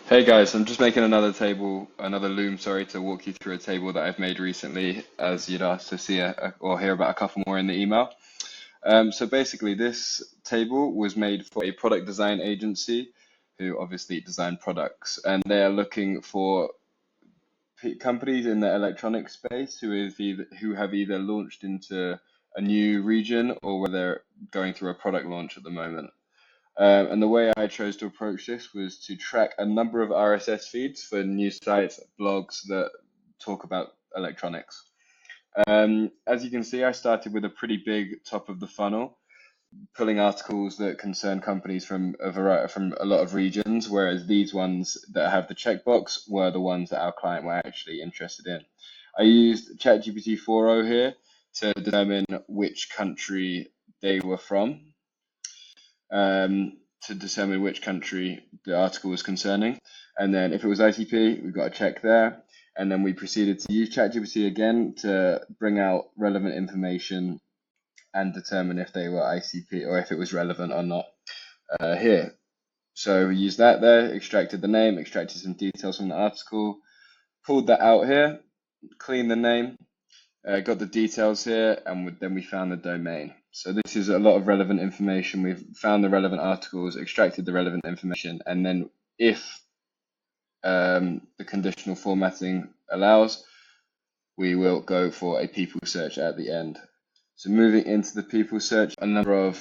Hey guys, I'm just making another loom, sorry, to walk you through a table that I've made recently, as you'd asked to see or hear about a couple more in the email. So basically, this table was made for a product design agency who obviously design products, and they are looking for companies in the electronic space who have either launched into a new region or where they're going through a product launch at the moment. And the way I chose to approach this was to track a number of RSS feeds for news sites, blogs that talk about electronics. As you can see, I started with a pretty big top of the funnel, pulling articles that concern companies from a lot of regions, whereas these ones that have the checkbox were the ones that our client were actually interested in. I used ChatGPT 4.0 here to determine which country they were from, to determine which country the article was concerning. And then if it was ICP, we've got a check there. And then we proceeded to use ChatGPT again to bring out relevant information and determine if they were ICP or if it was relevant or not here. So we used that there, extracted the name, extracted some details from the article, pulled that out here, cleaned the name, got the details here, and then we found the domain. So this is a lot of relevant information. We've found the relevant articles, extracted the relevant information, and then if the conditional formatting allows, we will go for a people search at the end. So moving into the people search, another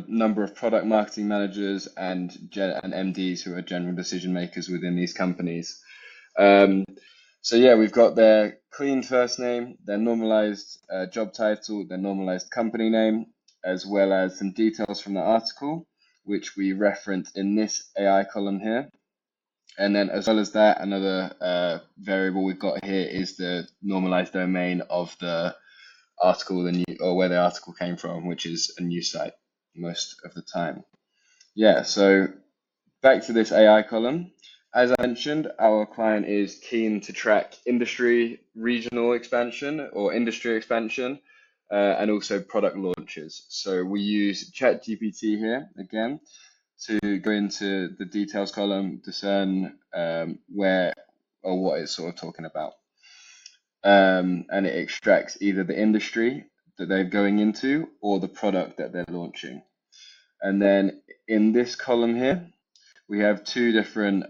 number of product marketing managers and MDs who are general decision makers within these companies. So yeah, we've got their clean first name, their normalized job title, their normalized company name, as well as some details from the article, which we reference in this AI column here. And then as well as that, another variable we've got here is the normalized domain of the article, or where the article came from, which is a news site most of the time. Yeah, so back to this AI column. As I mentioned, our client is keen to track regional expansion or industry expansion, and also product launches. So we use ChatGPT here again to go into the details column, discern where or what it's sort of talking about. And it extracts either the industry that they're going into or the product that they're launching. And then in this column here, we have two different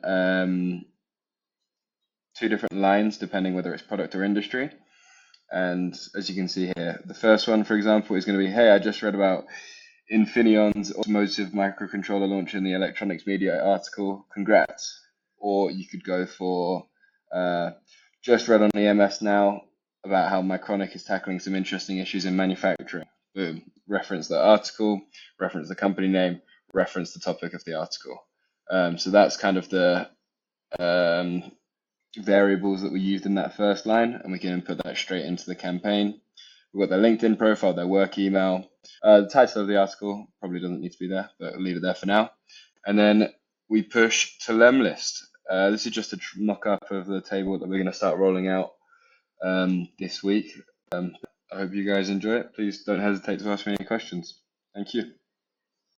lines depending whether it's product or industry. And as you can see here, the first one, for example, is going to be, hey, I just read about Infineon's automotive microcontroller launch in the electronics media article. Congrats. Or you could go for just read on EMS now about how Mycronic is tackling some interesting issues in manufacturing. Boom. Reference the article, reference the company name, reference the topic of the article. So that's kind of the variables that we used in that first line, and we can input that straight into the campaign. We've got their LinkedIn profile, their work email. The title of the article probably doesn't need to be there, but I'll leave it there for now. And then we push to Lemlist. This is just a mock-up of the table that we're going to start rolling out this week. I hope you guys enjoy it. Please don't hesitate to ask me any questions. Thank you.